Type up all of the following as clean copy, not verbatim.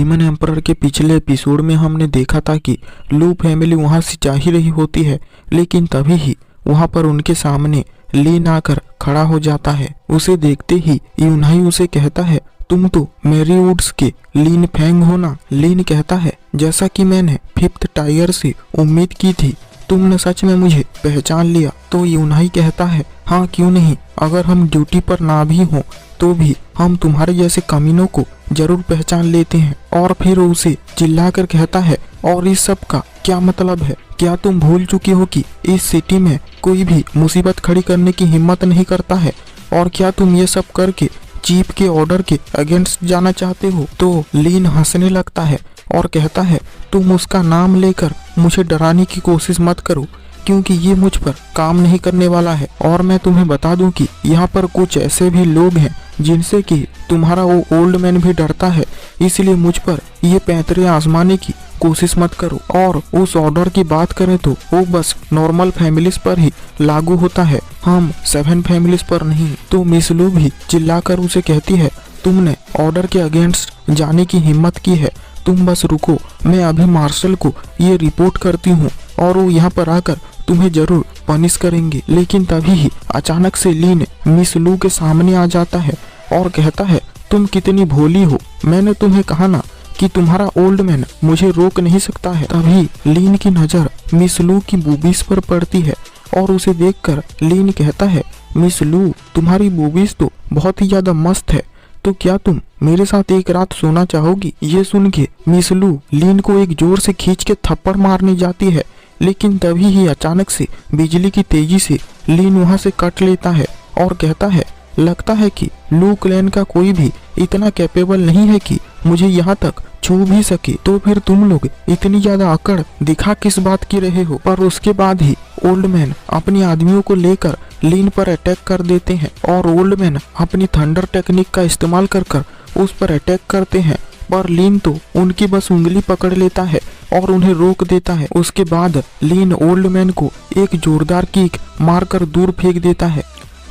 Demon emperor के पिछले episode में हमने देखा था कि लू फैमिली वहां से जा ही रही होती है, लेकिन तभी ही वहां पर उनके सामने लीन आकर खड़ा हो जाता है। उसे देखते ही यूनहाई उसे कहता है, तुम तो मेरी वुड्स के लीन फैंग हो ना। लीन कहता है, जैसा कि मैंने फिफ्थ टाइगर से उम्मीद की थी, तुमने सच में मुझे पहचान लिया। तो यूनहाई कहता है, हाँ क्यों नहीं, अगर हम ड्यूटी पर ना भी हों तो भी हम तुम्हारे जैसे कमीनों को जरूर पहचान लेते हैं। और फिर उसे चिल्लाकर कहता है, और इस सब का क्या मतलब है? क्या तुम भूल चुकी हो कि इस सिटी में कोई भी मुसीबत खड़ी करने की हिम्मत नहीं करता है? और क्या तुम ये सब करके चीफ के ऑर्डर के अगेंस्ट जाना चाहते हो? तो लीन हंसने लगता है और कहता है, तुम उसका नाम लेकर मुझे डराने की कोशिश मत करो, क्योंकि ये मुझ पर काम नहीं करने वाला है। और मैं तुम्हें बता दूं कि यहाँ पर कुछ ऐसे भी लोग हैं जिनसे कि तुम्हारा वो ओल्ड मैन भी डरता है, इसलिए मुझ पर ये पैंतरे आजमाने की कोशिश मत करो। और उस ऑर्डर की बात करें तो वो बस नॉर्मल फैमिलीज पर ही लागू होता है, हम 7 फैमिलीज पर नहीं। तो मिस लू भी चिल्लाकर उसे कहती है, तुमने ऑर्डर के अगेंस्ट जाने की हिम्मत की है, तुम बस रुको, मैं अभी मार्शल को ये रिपोर्ट करती हूँ और वो यहाँ पर आकर तुम्हें जरूर पनिश करेंगे। लेकिन तभी ही अचानक से लीन मिस लू के सामने आ जाता है और कहता है, तुम कितनी भोली हो, मैंने तुम्हें कहा ना कि तुम्हारा ओल्ड मैन मुझे रोक नहीं सकता है। तभी लीन की नजर मिस लू की बूबीज पर पड़ती है और उसे देखकर लीन कहता है, मिस लू तुम्हारी बूबीज तो बहुत ही ज्यादा मस्त है, तो क्या तुम मेरे साथ एक रात सोना चाहोगी? ये सुन के मिस लू लीन को एक जोर से खींच के थप्पड़ मारने जाती है, लेकिन तभी ही अचानक से बिजली की तेजी से लीन वहां से कट लेता है और कहता है, लगता है कि लू क्लैन का कोई भी इतना कैपेबल नहीं है कि मुझे यहाँ तक छू भी सके। तो फिर तुम लोग इतनी ज्यादा अकड़ दिखा किस बात की रहे हो? पर उसके बाद ही ओल्ड मैन अपने आदमियों को लेकर लीन पर अटैक कर देते हैं और ओल्ड मैन अपनी थंडर टेक्निक का इस्तेमाल कर उस पर अटैक करते हैं, पर लीन तो उनकी बस उंगली पकड़ लेता है और उन्हें रोक देता है। उसके बाद लीन ओल्ड मैन को एक जोरदार किक मारकर दूर फेंक देता है।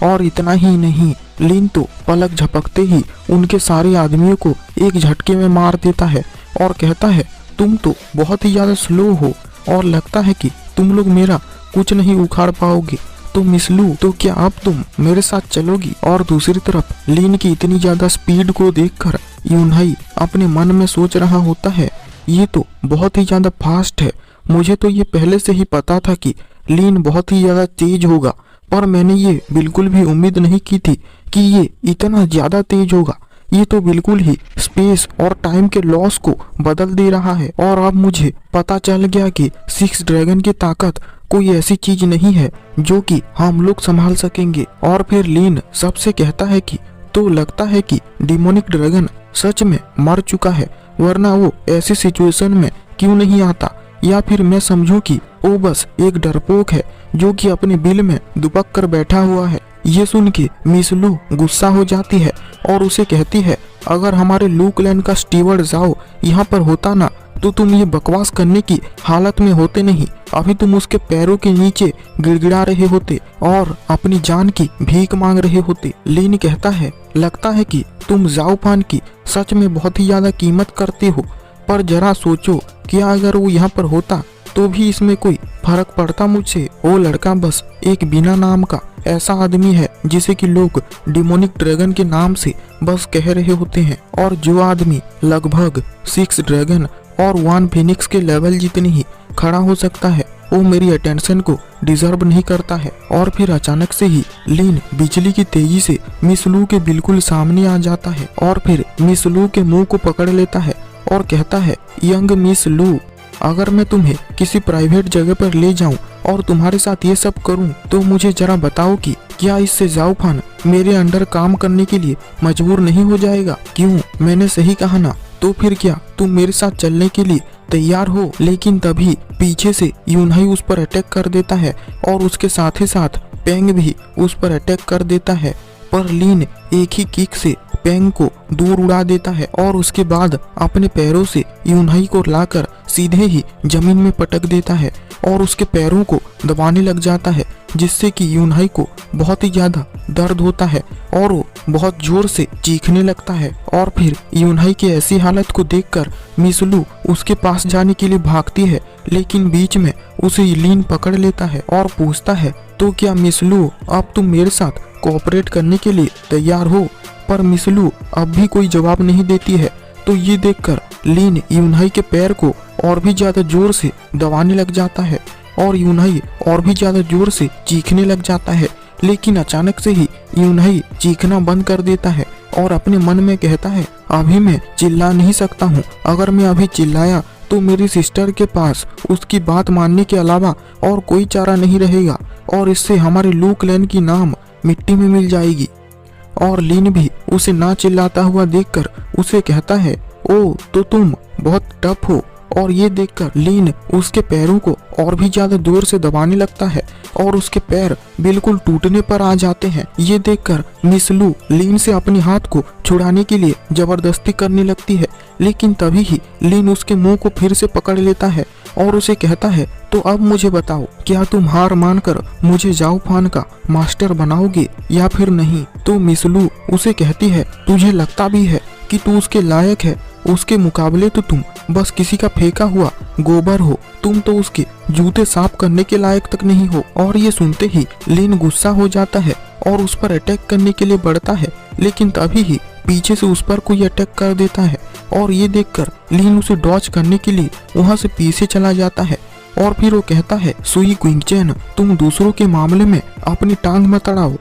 और इतना ही नहीं, लीन तो पलक झपकते ही उनके सारे आदमियों को एक झटके में मार देता है और कहता है, तुम तो बहुत ही ज्यादा स्लो हो और लगता है कि तुम लोग मेरा कुछ नहीं उखाड़ पाओगे। तो मिस लू, तो क्या अब तुम मेरे साथ चलोगी? और दूसरी तरफ लीन की इतनी ज्यादा स्पीड को देखकर यूनहाई अपने मन में सोच रहा होता है, ये तो बहुत ही ज्यादा फास्ट है। मुझे तो ये पहले से ही पता था कि लीन बहुत ही ज्यादा तेज होगा, पर मैंने ये बिल्कुल भी उम्मीद नहीं की थी कि ये इतना ज्यादा तेज होगा। ये तो बिल्कुल ही स्पेस और टाइम के लॉस को बदल दे रहा है। और अब मुझे पता चल गया कि 6 ड्रैगन की ताकत कोई ऐसी चीज नहीं है जो कि हम लोग संभाल सकेंगे। और फिर लीन सबसे कहता है कि तो लगता है कि डिमोनिक ड्रैगन सच में मर चुका है, वरना वो ऐसी सिचुएशन में क्यों नहीं आता? या फिर मैं समझूं कि वो बस एक डरपोक है जो कि अपने बिल में दुबक कर बैठा हुआ है। ये सुन के मिस लू गुस्सा हो जाती है और उसे कहती है, अगर हमारे लू क्लैन का स्टीवर्ड जाओ यहाँ पर होता ना, तो तुम ये बकवास करने की हालत में होते नहीं। अभी तुम उसके पैरों के नीचे गिड़गिड़ा रहे होते और अपनी जान की भीख मांग रहे होते। लीन कहता है, लगता है कि तुम जाओ फान की सच में बहुत ही ज्यादा कीमत करते हो, पर जरा सोचो क्या अगर वो यहाँ पर होता तो भी इसमें कोई फर्क पड़ता मुझसे? वो लड़का बस एक बिना नाम का ऐसा आदमी है जिसे कि लोग डिमोनिक ड्रैगन के नाम से बस कह रहे होते हैं, और जो आदमी लगभग 6 ड्रैगन और 1 फिनिक्स के लेवल जितनी ही खड़ा हो सकता है, वो मेरी अटेंशन को डिजर्व नहीं करता है। और फिर अचानक से ही लीन बिजली की तेजी से मिस लू के बिल्कुल सामने आ जाता है और फिर मिस लू के मुंह को पकड़ लेता है और कहता है, यंग मिस लू, अगर मैं तुम्हें किसी प्राइवेट जगह पर ले जाऊं और तुम्हारे साथ ये सब करूं, तो मुझे जरा बताओ कि क्या इससे जाओ फान मेरे अंडर काम करने के लिए मजबूर नहीं हो जाएगा? क्यों, मैंने सही कहा ना? तो फिर क्या तुम मेरे साथ चलने के लिए तैयार हो? लेकिन तभी पीछे से यूनहाई उस पर अटैक कर देता है और उसके साथ ही साथ पेंग भी उस पर अटैक कर देता है, पर लीन एक ही किक से पेंग को दूर उड़ा देता है और उसके बाद अपने पैरों से यूनहाई को लाकर सीधे ही जमीन में पटक देता है और उसके पैरों को दबाने लग जाता है, जिससे कि यूनहाई को बहुत ही ज्यादा दर्द होता है और वो बहुत जोर से चीखने लगता है। और फिर यूनहाई की ऐसी हालत को देखकर मिस लू उसके पास जाने के लिए भागती है, लेकिन बीच में उसे लीन पकड़ लेता है और पूछता है, तो क्या मिस लू अब तुम मेरे साथ कोऑपरेट करने के लिए तैयार हो? पर मिस लू अब भी कोई जवाब नहीं देती है। तो ये देखकर लीन यूनहाई के पैर को और भी ज्यादा जोर से दबाने लग जाता है और यूनहाई और भी ज्यादा जोर से चीखने लग जाता है। लेकिन अचानक से ही यूनहाई चीखना बंद कर देता है और अपने मन में कहता है, अभी मैं चिल्ला नहीं सकता हूँ। अगर मैं अभी चिल्लाया तो मेरी सिस्टर के पास उसकी बात मानने के अलावा और कोई चारा नहीं रहेगा और इससे हमारे लू क्लैन की नाम मिट्टी में मिल जाएगी। और लीन भी उसे ना चिल्लाता हुआ देखकर उसे कहता है, ओ तो तुम बहुत टफ हो। और ये देखकर लीन उसके पैरों को और भी ज्यादा जोर से दबाने लगता है और उसके पैर बिल्कुल टूटने पर आ जाते हैं। ये देखकर मिस लू लीन से अपने हाथ को छुड़ाने के लिए जबरदस्ती करने लगती है, लेकिन तभी ही लीन उसके मुंह को फिर से पकड़ लेता है और उसे कहता है, तो अब मुझे बताओ, क्या तुम हार मानकर मुझे जाओ फान का मास्टर बनाओगे या फिर नहीं? तो मिस लू उसे कहती है, तुझे लगता भी है कि तू उसके लायक है? उसके मुकाबले तो तुम बस किसी का फेंका हुआ गोबर हो। तुम तो उसके जूते साफ करने के लायक तक नहीं हो। और ये सुनते ही लीन गुस्सा हो जाता है और उस पर अटैक करने के लिए बढ़ता है, लेकिन तभी ही पीछे से उस पर कोई अटैक कर देता है और ये देखकर लीन उसे डॉज करने के लिए वहां से पीछे चला जाता है। और फिर वो कहता है, सुई क्विंगचैन, तुम दूसरों के मामले में अपनी टांग मत अड़ाओ।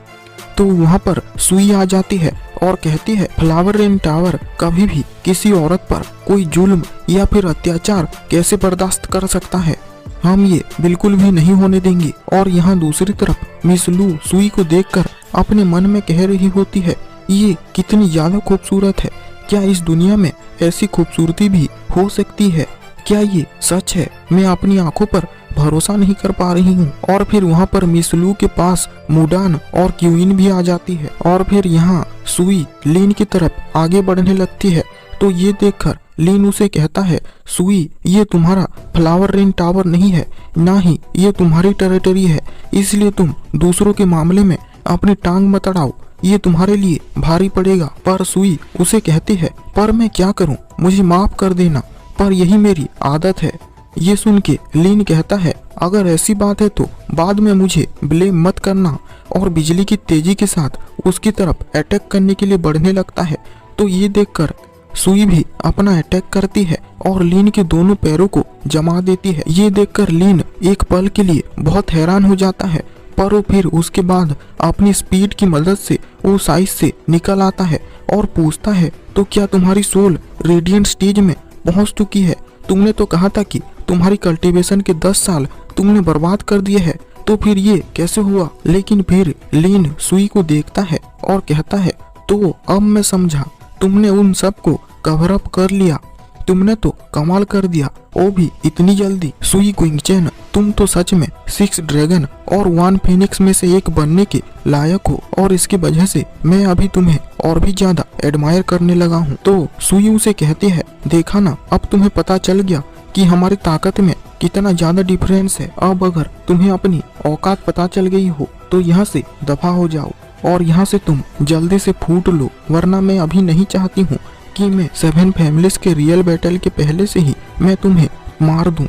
तो वहाँ पर सुई आ जाती है और कहती है, फ्लावर रेन टावर कभी भी किसी औरत पर कोई जुल्म या फिर अत्याचार कैसे बर्दाश्त कर सकता है? हम ये बिल्कुल भी नहीं होने देंगे। और यहाँ दूसरी तरफ मिस लू सुई को देखकर अपने मन में कह रही होती है, ये कितनी ज्यादा खूबसूरत है। क्या इस दुनिया में ऐसी खूबसूरती भी हो सकती है? क्या ये सच है? मैं अपनी आंखों पर भरोसा नहीं कर पा रही हूँ। और फिर वहाँ पर मिस लू के पास मुडान और क्यूइन भी आ जाती है और फिर यहाँ सुई लीन की तरफ आगे बढ़ने लगती है। तो ये देखकर लीन उसे कहता है, सुई, ये तुम्हारा फ्लावर रेन टावर नहीं है, ना ही ये तुम्हारी टेरिटरी है, इसलिए तुम दूसरों के मामले में अपनी टांग मत अड़ाओ, ये तुम्हारे लिए भारी पड़ेगा। पर सुई उसे कहती है, पर मैं क्या करूँ, मुझे माफ कर देना, पर यही मेरी आदत है। ये सुन के लीन कहता है, अगर ऐसी बात है तो बाद में मुझे ब्लेम मत करना। और बिजली की तेजी के साथ उसकी तरफ अटैक करने के लिए बढ़ने लगता है। तो ये देखकर सुई भी अपना अटैक करती है और लीन के दोनों पैरों को जमा देती है। ये देखकर लीन एक पल के लिए बहुत हैरान हो जाता है, पर वो फिर उसके बाद अपनी स्पीड की मदद से वो साइज से निकल आता है और पूछता है, तो क्या तुम्हारी सोल रेडिएंट स्टेज में पहुंच चुकी है? तुमने तो कहा था कि तुम्हारी कल्टीवेशन के 10 साल तुमने बर्बाद कर दिए हैं, तो फिर ये कैसे हुआ? लेकिन फिर लीन सुई को देखता है और कहता है, तो अब मैं समझा, तुमने उन सब को कवर अप कर लिया, तुमने तो कमाल कर दिया, वो भी इतनी जल्दी। सुई क्विंगचैन, तुम तो सच में 6 ड्रैगन और 1 फेनिक्स में से एक बनने के लायक हो और इसकी वजह से मैं अभी तुम्हें और भी ज्यादा एडमायर करने लगा हूँ। तो सुई उसे कहती है, देखा ना, अब तुम्हें पता चल गया कि हमारी ताकत में कितना ज्यादा डिफरेंस है। अब अगर तुम्हें अपनी औकात पता चल गई हो तो यहाँ से दफा हो जाओ और यहाँ से तुम जल्दी से फूट लो, वरना मैं अभी नहीं चाहती हूँ कि मैं 7 फैमिलीज के रियल बैटल के पहले से ही मैं तुम्हें मार दूं।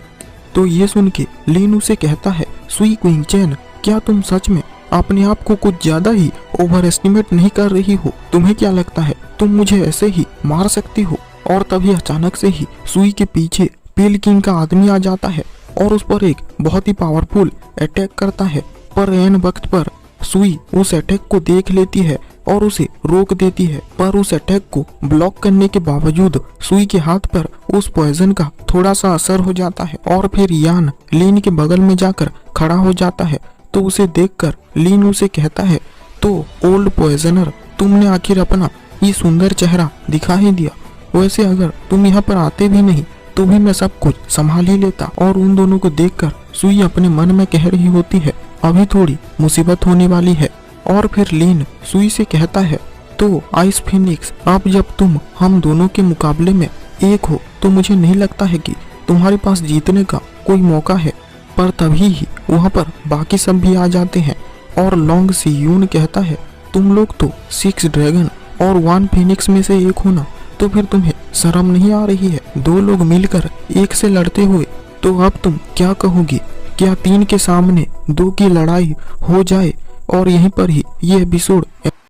तो ये सुन के लीन उसे कहता है, सुई क्विंगचैन, क्या तुम सच में अपने आप को कुछ ज्यादा ही ओवर एस्टिमेट नहीं कर रही हो? तुम्हें क्या लगता है तुम मुझे ऐसे ही मार सकती हो? और तभी अचानक से ही सुई के पीछे पील किंग का आदमी आ जाता है और उस पर एक बहुत ही पावरफुल अटैक करता है। पर ऐन वक्त पर सुई उस अटैक को देख लेती है और उसे रोक देती है, पर उस अटैक को ब्लॉक करने के बावजूद सुई के हाथ पर उस पॉइजन का थोड़ा सा असर हो जाता है। और फिर यान लीन के बगल में जाकर खड़ा हो जाता है। तो उसे देखकर लीन उसे कहता है, तो ओल्ड पॉइजनर, तुमने आखिर अपना ये सुंदर चेहरा दिखा ही दिया। वैसे अगर तुम यहाँ पर आते भी नहीं तो भी मैं सब कुछ संभाल ही लेता। और उन दोनों को देखकर सुई अपने मन में कह रही होती है, अभी थोड़ी मुसीबत होने वाली है। और फिर लीन सुई से कहता है, तो आइस फिनिक्स, अब जब तुम हम दोनों के मुकाबले में एक हो तो मुझे नहीं लगता है कि तुम्हारे पास जीतने का कोई मौका है। पर तभी ही वहाँ पर बाकी सब भी आ जाते हैं और लॉन्ग सियून कहता है, तुम लोग तो 6 ड्रैगन और 1 फीनिक्स में से एक हो ना, तो फिर तुम्हें शर्म नहीं आ रही है? 2 लोग मिलकर एक से लड़ते हुए, तो अब तुम क्या कहोगी? क्या 3 के सामने 2 की लड़ाई हो जाए और यहीं पर ही ये एपिसोड